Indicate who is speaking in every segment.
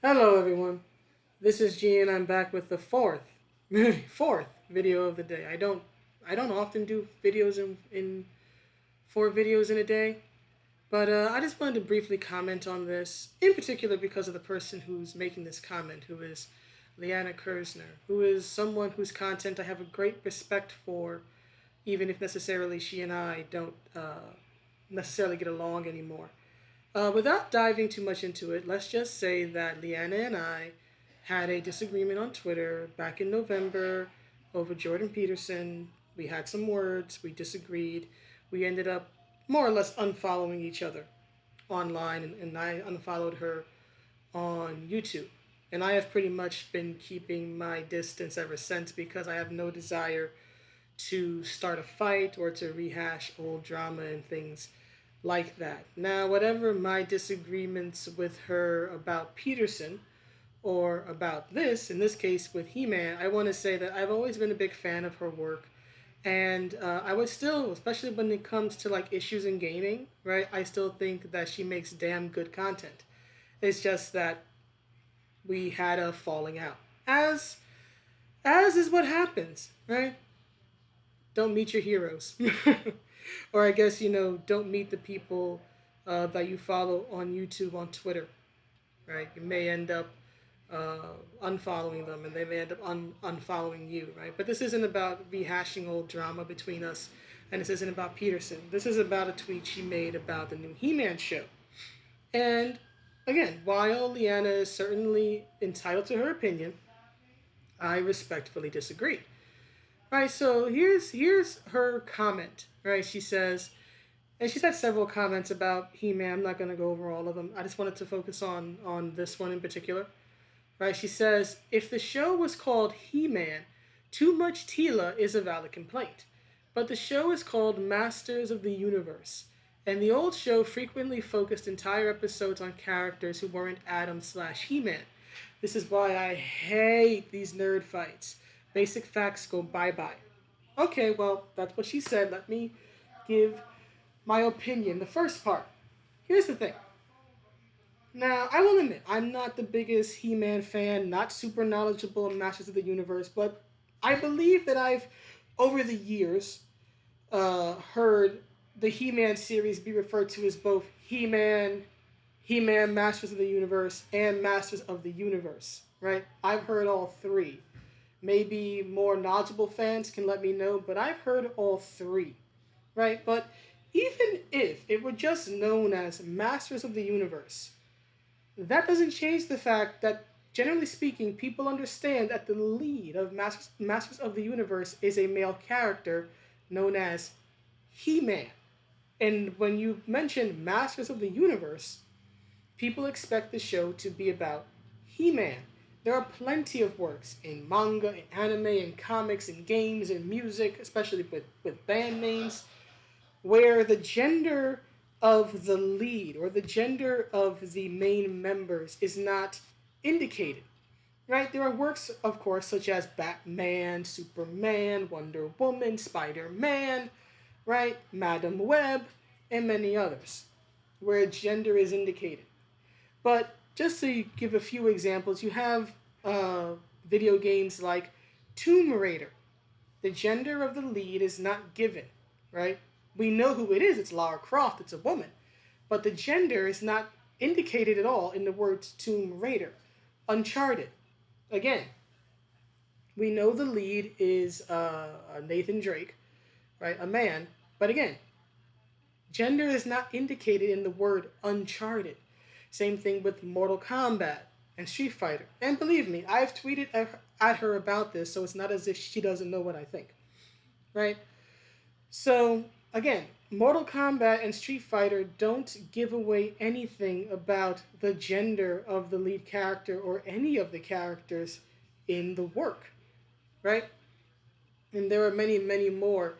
Speaker 1: Hello everyone. This is G and I'm back with the fourth fourth video of the day. I don't often do videos in 4 videos in a day, but I just wanted to briefly comment on this, in particular because of the person who's making this comment, who is Liana K, who is someone whose content I have a great respect for, even if necessarily she and I don't necessarily get along anymore. Without diving too much into it, let's just say that Liana and I had a disagreement on Twitter back in November over Jordan Peterson. We had some words, we disagreed. We ended up more or less unfollowing each other online, and I unfollowed her on YouTube. And I have pretty much been keeping my distance ever since because I have no desire to start a fight or to rehash old drama and things like that. Now, whatever my disagreements with her about Peterson or about this, in this case with He Man, I want to say that I've always been a big fan of her work. And I would still, especially when it comes to like issues in gaming, right? I still think that she makes damn good content. It's just that we had a falling out, as as is what happens, right? Don't meet your heroes. Or I guess, don't meet the people that you follow on YouTube, on Twitter, right? You may end up unfollowing them and they may end up unfollowing you, right? But this isn't about rehashing old drama between us, and this isn't about Peterson. This is about a tweet she made about the new He-Man show. And again, while Liana is certainly entitled to her opinion, I respectfully disagree. Right, so here's her comment. Right, she says, and she's had several comments about He-Man. I'm not going to go over all of them. I just wanted to focus on this one in particular. Right, she says, if the show was called He-Man, too much Tila is a valid complaint. But the show is called Masters of the Universe, and the old show frequently focused entire episodes on characters who weren't Adam slash He-Man. This is why I hate these nerd fights. Basic facts go bye bye. Okay, well, that's what she said. Let me give my opinion. The first part. Here's the thing. Now, I will admit, I'm not the biggest He Man fan, not super knowledgeable in Masters of the Universe, but I believe that I've, over the years, heard the He Man series be referred to as both He Man Masters of the Universe, and Masters of the Universe, right? I've heard all three. Maybe more knowledgeable fans can let me know, but I've heard all three, right? But even if it were just known as Masters of the Universe, that doesn't change the fact that, generally speaking, people understand that the lead of Masters of the Universe is a male character known as He Man. And when you mention Masters of the Universe, people expect the show to be about He Man. There are plenty of works in manga, in anime, in comics, in games, in music, especially with band names, where the gender of the lead or the gender of the main members is not indicated. Right? There are works, of course, such as Batman, Superman, Wonder Woman, Spider Man, right? Madam Web, and many others, where gender is indicated. But just to give a few examples, you have uh, video games like Tomb Raider. The gender of the lead is not given, right? We know who it is. It's Lara Croft. It's a woman. But the gender is not indicated at all in the words Tomb Raider. Uncharted. Again, we know the lead is Nathan Drake, right? A man. But again, gender is not indicated in the word Uncharted. Same thing with Mortal Kombat and Street Fighter. And believe me, I've tweeted at her about this, so it's not as if she doesn't know what I think, right? So, again, Mortal Kombat and Street Fighter don't give away anything about the gender of the lead character or any of the characters in the work, right? And there are many, many more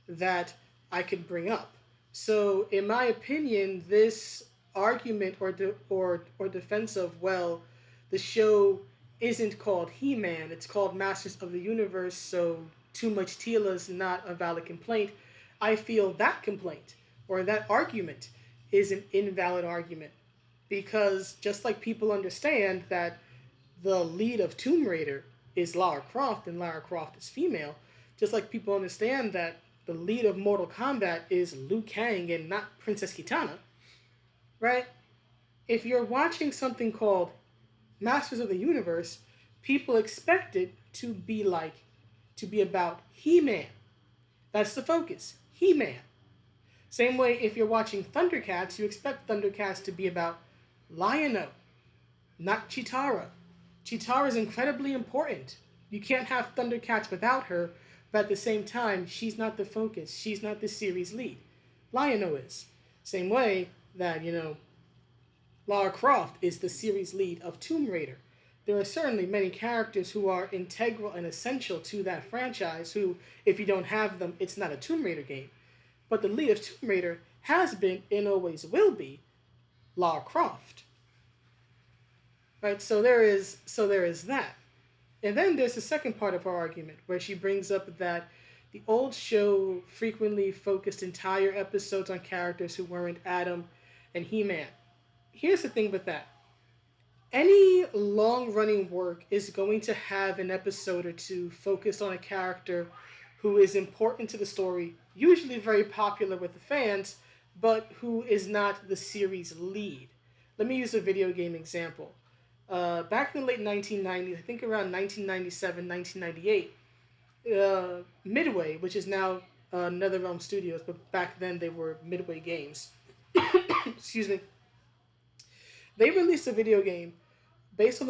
Speaker 1: that I could bring up. So, in my opinion, this argument or defense of, well, the show isn't called He-Man, it's called Masters of the Universe, so too much Tila is not a valid complaint. I feel that complaint or that argument is an invalid argument because just like people understand that the lead of Tomb Raider is Lara Croft and Lara Croft is female, just like people understand that the lead of Mortal Kombat is Liu Kang and not Princess Kitana, right? If you're watching something called Masters of the Universe, people expect it to be about He-Man. That's the focus. He-Man. Same way if you're watching Thundercats, you expect Thundercats to be about Lion-O, not Chitara. Chitara is incredibly important. You can't have Thundercats without her, but at the same time, she's not the focus. She's not the series lead. Lion-O is. Same way that, Lara Croft is the series lead of Tomb Raider. There are certainly many characters who are integral and essential to that franchise who, if you don't have them, it's not a Tomb Raider game. But the lead of Tomb Raider has been and always will be Lara Croft. Right? So there is that. And then there's the second part of her argument where she brings up that the old show frequently focused entire episodes on characters who weren't Adam and He-Man. Here's the thing with that. Any long running work is going to have an episode or two focused on a character who is important to the story, usually very popular with the fans, but who is not the series lead. Let me use a video game example. Back in the late 1990s, I think around 1997, 1998, Midway, which is now NetherRealm Studios, but back then they were Midway Games. Excuse me. They released a video game based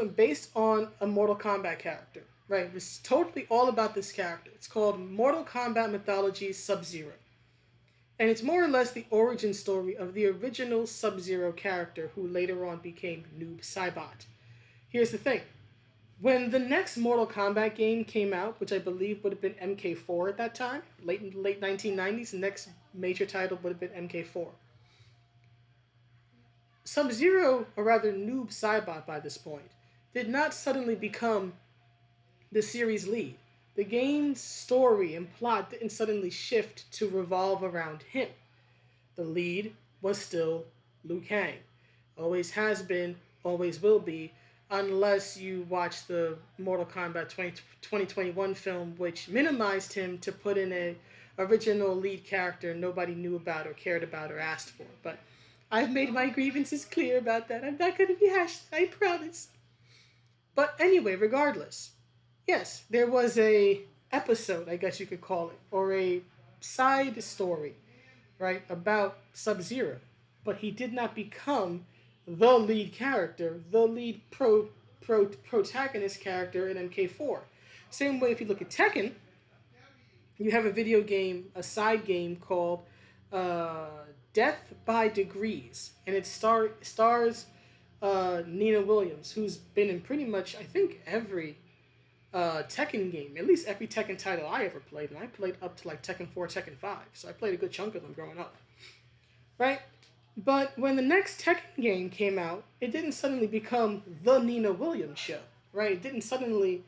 Speaker 1: on a Mortal Kombat character. Right, it's totally all about this character. It's called Mortal Kombat Mythology Sub-Zero. And it's more or less the origin story of the original Sub-Zero character who later on became Noob Saibot. Here's the thing. When the next Mortal Kombat game came out, which I believe would have been MK4 at that time, late 1990s, the next major title would have been MK4. Sub-Zero, or rather Noob Saibot by this point, did not suddenly become the series lead. The game's story and plot didn't suddenly shift to revolve around him. The lead was still Liu Kang. Always has been, always will be, unless you watch the Mortal Kombat 2021 film, which minimized him to put in a original lead character nobody knew about or cared about or asked for. But I've made my grievances clear about that. I'm not going to rehash that, I promise. But anyway, regardless, yes, there was a episode, I guess you could call it, or a side story, right, about Sub-Zero. But he did not become the lead character, the lead protagonist character in MK4. Same way if you look at Tekken, you have a video game, a side game called Death by Degrees, and it stars Nina Williams, who's been in pretty much, I think, every Tekken game, at least every Tekken title I ever played, and I played up to like Tekken 4, Tekken 5, so I played a good chunk of them growing up, right? But when the next Tekken game came out, it didn't suddenly become the Nina Williams show, right? It didn't suddenly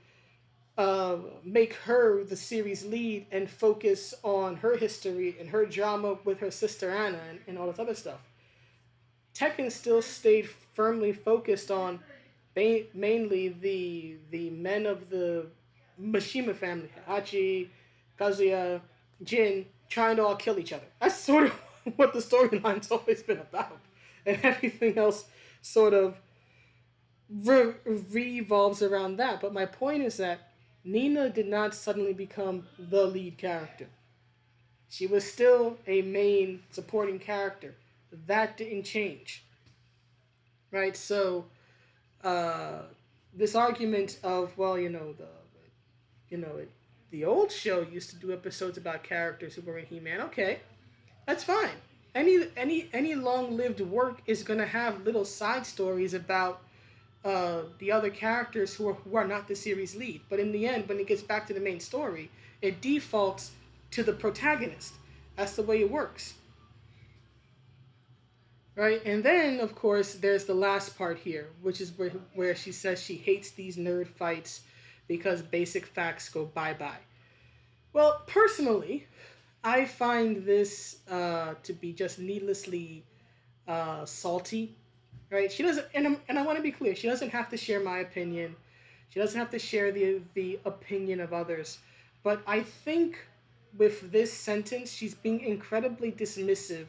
Speaker 1: make her the series lead and focus on her history and her drama with her sister Anna and all this other stuff. Tekken still stayed firmly focused on mainly the men of the Mishima family, Hachi, Kazuya, Jin, trying to all kill each other. That's sort of what the storyline's always been about. And everything else sort of revolves around that. But my point is that Nina did not suddenly become the lead character. She was still a main supporting character. That didn't change. Right? So this argument of, well, the old show used to do episodes about characters who were in He-Man. Okay, that's fine. Any long-lived work is gonna have little side stories about the other characters who are not the series lead. But in the end, when it gets back to the main story, it defaults to the protagonist. That's the way it works. Right? And then, of course, there's the last part here, which is where she says she hates these nerd fights because basic facts go bye-bye. Well, personally, I find this to be just needlessly salty. right? She doesn't, and I want to be clear, she doesn't have to share my opinion. She doesn't have to share the opinion of others. But I think with this sentence, she's being incredibly dismissive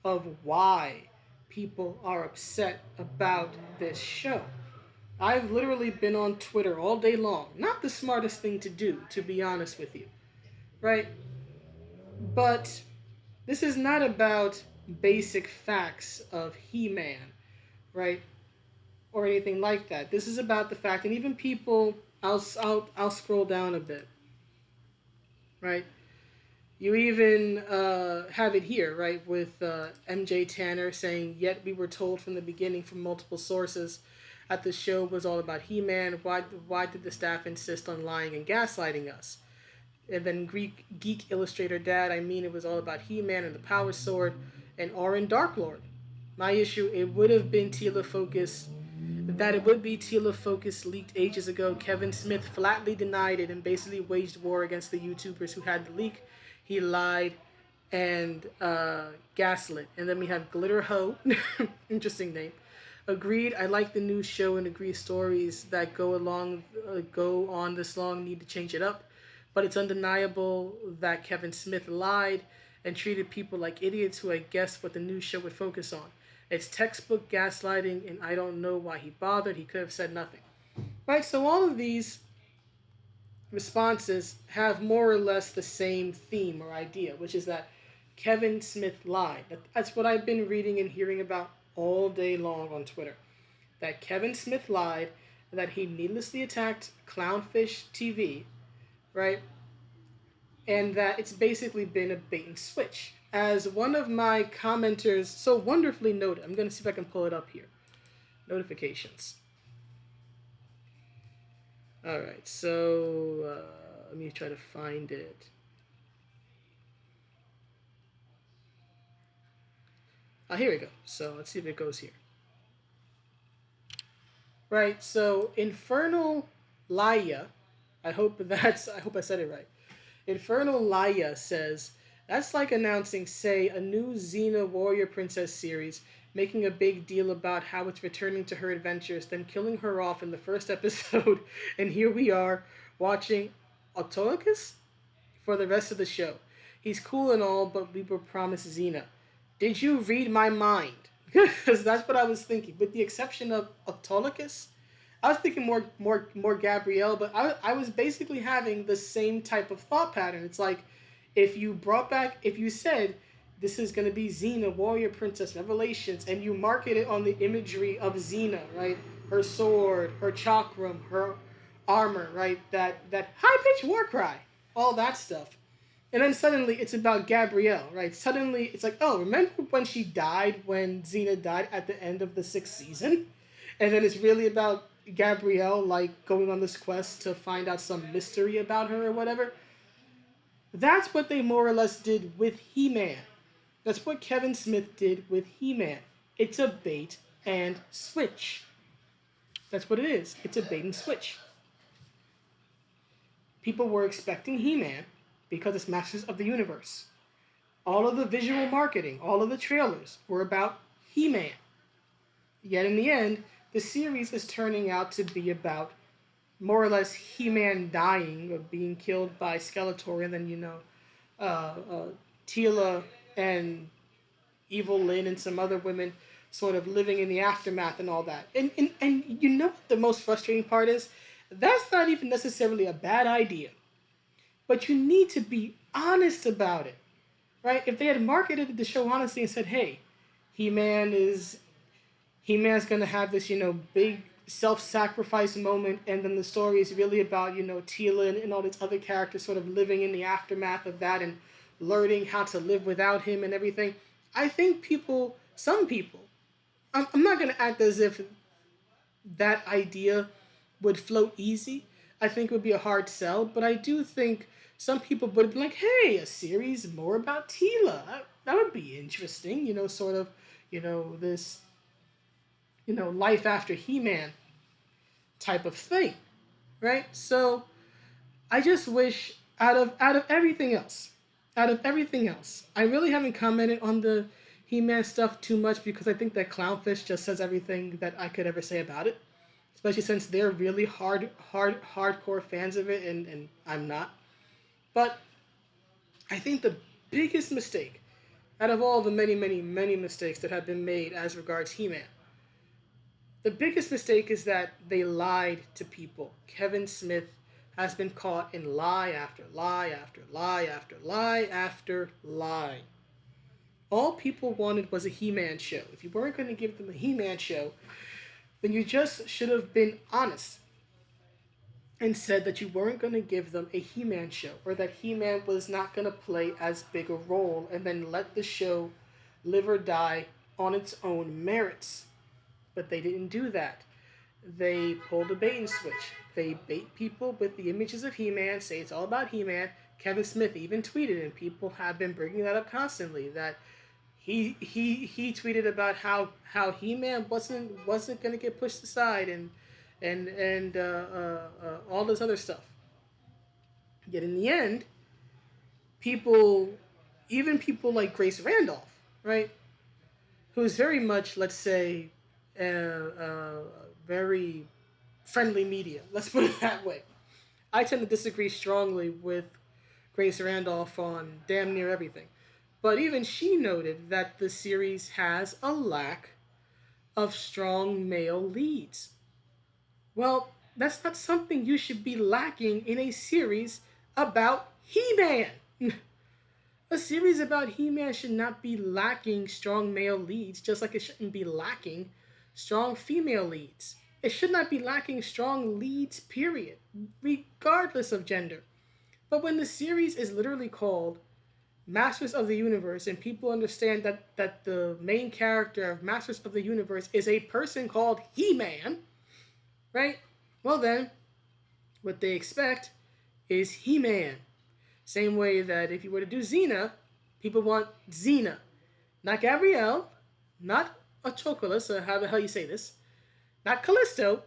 Speaker 1: of why people are upset about this show. I've literally been on Twitter all day long. Not the smartest thing to do, to be honest with you, right? But this is not about basic facts of He-Man, right? Or anything like that. This is about the fact, and even people, I'll scroll down a bit, right? You even have it here, right, with MJ Tanner saying, "Yet we were told from the beginning from multiple sources that the show was all about He-Man. Why did the staff insist on lying and gaslighting us?" And then Geek Illustrator Dad, I mean, it was all about He-Man and the Power Sword and Orin Darklord. My issue, it would have been Tila Focus, that it would be Tila Focus leaked ages ago. Kevin Smith flatly denied it and basically waged war against the YouTubers who had the leak. He lied and gaslit. And then we have Glitter Ho, interesting name. Agreed. I like the new show and agree stories that go on this long need to change it up, but it's undeniable that Kevin Smith lied and treated people like idiots, who I guess what the new show would focus on. It's textbook gaslighting, and I don't know why he bothered. He could have said nothing. Right? So all of these responses have more or less the same theme or idea, which is that Kevin Smith lied. That's what I've been reading and hearing about all day long on Twitter. That Kevin Smith lied, that he needlessly attacked Clownfish TV, right? And that it's basically been a bait and switch. As one of my commenters so wonderfully noted, I'm going to see if I can pull it up here. Notifications. All right, so let me try to find it. Here we go. So let's see if it goes here. Right, so Infernal Laia, I hope I said it right. Infernal Laia says, "That's like announcing, say, a new Xena Warrior Princess series, making a big deal about how it's returning to her adventures, then killing her off in the first episode, and here we are watching Autolycus for the rest of the show. He's cool and all, but we were promised Xena." Did you read my mind? Because that's what I was thinking. With the exception of Autolycus, I was thinking more Gabrielle, but I was basically having the same type of thought pattern. It's like, if you said this is going to be Xena, Warrior Princess Revelations, and you market it on the imagery of Xena, right? Her sword, her chakram, her armor, right? That high pitched war cry, all that stuff. And then suddenly it's about Gabrielle, right? Suddenly it's like, oh, remember when she died, when Xena died at the end of the 6th season? And then it's really about Gabrielle, like, going on this quest to find out some mystery about her or whatever. That's what they more or less did with He-Man. That's what Kevin Smith did with He-Man. It's a bait and switch. That's what it is. It's a bait and switch. People were expecting He-Man because it's Masters of the Universe. All of the visual marketing, all of the trailers were about He-Man. Yet in the end, the series is turning out to be about more or less He-Man dying or being killed by Skeletor, and then, Tila and Evil Lynn and some other women sort of living in the aftermath and all that. And you know what the most frustrating part is? That's not even necessarily a bad idea. But you need to be honest about it, right? If they had marketed the show honestly and said, hey, He-Man is He-Man's gonna have this, big self-sacrifice moment, and then the story is really about, Tila and all these other characters sort of living in the aftermath of that and learning how to live without him and everything. I think some people, I'm not gonna act as if that idea would float easy. I think it would be a hard sell, but I do think some people would be like, hey, a series more about Tila. That would be interesting, sort of, this, life after He-Man type of thing, right? So I just wish out of everything else, I really haven't commented on the He-Man stuff too much because I think that Clownfish just says everything that I could ever say about it. Especially since they're really hardcore fans of it, and I'm not. But I think the biggest mistake out of all the many mistakes that have been made as regards He-Man, the biggest mistake is that they lied to people. Kevin Smith has been caught in lie after lie after lie after lie after lie. All people wanted was a He-Man show. If you weren't going to give them a He-Man show, then you just should have been honest and said that you weren't going to give them a He-Man show, or that He-Man was not going to play as big a role, and then let the show live or die on its own merits. But they didn't do that. They pulled a bait and switch. They bait people with the images of He-Man, say it's all about He-Man. Kevin Smith even tweeted, and people have been bringing that up constantly, that he tweeted about how He-Man wasn't going to get pushed aside, and all this other stuff. Yet in the end, people, even people like Grace Randolph, right, who's very much, let's say, very friendly media. Let's put it that way. I tend to disagree strongly with Grace Randolph on damn near everything. But even she noted that the series has a lack of strong male leads. Well, that's not something you should be lacking in a series about He-Man. A series about He-Man should not be lacking strong male leads, just like it shouldn't be lacking strong female leads. It should not be lacking strong leads, period, regardless of gender. But when the series is literally called Masters of the Universe, and people understand that the main character of Masters of the Universe is a person called He-Man, right? Well then, what they expect is He-Man. Same way that if you were to do Xena, people want Xena. Not Gabrielle, not Ochocolis, or how the hell you say this, not Callisto,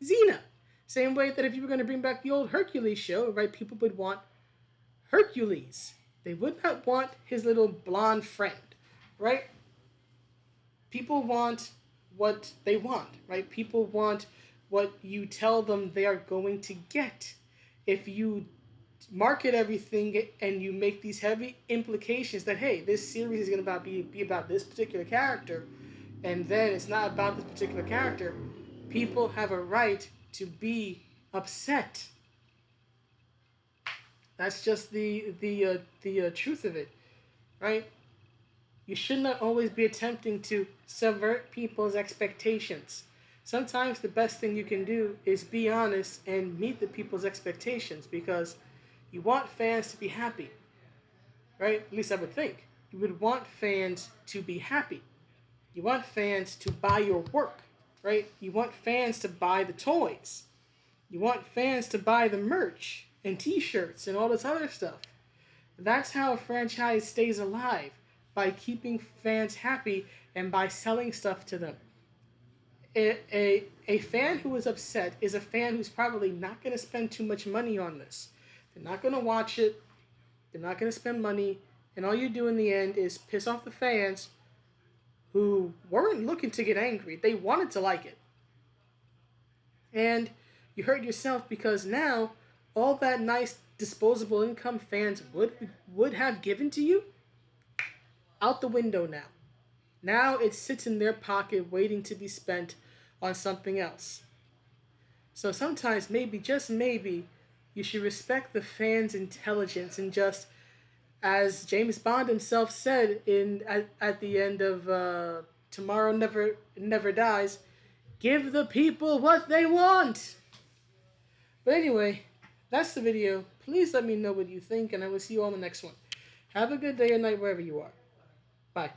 Speaker 1: Xena. Same way that if you were going to bring back the old Hercules show, right, people would want Hercules. They would not want his little blonde friend, right? People want what they want, right? People want what you tell them they are going to get. If you market everything and you make these heavy implications that, hey, this series is going to be about this particular character, and then it's not about this particular character, people have a right to be upset. That's just the truth of it, right? You should not always be attempting to subvert people's expectations. Sometimes the best thing you can do is be honest and meet the people's expectations, because you want fans to be happy, right? At least I would think. You would want fans to be happy. You want fans to buy your work, right? You want fans to buy the toys. You want fans to buy the merch and t-shirts and all this other stuff. That's how a franchise stays alive, by keeping fans happy and by selling stuff to them. A fan who is upset is a fan who's probably not going to spend too much money on this. They're not going to watch it. They're not going to spend money. And all you do in the end is piss off the fans who weren't looking to get angry. They wanted to like it. And you hurt yourself, because now all that nice disposable income fans would have given to you, out the window now. Now it sits in their pocket waiting to be spent on something else. So sometimes, maybe, just maybe, you should respect the fans' intelligence, and just, as James Bond himself said at the end of Tomorrow Never Dies, give the people what they want. But anyway, that's the video. Please let me know what you think, and I will see you on the next one. Have a good day or night wherever you are. Bye.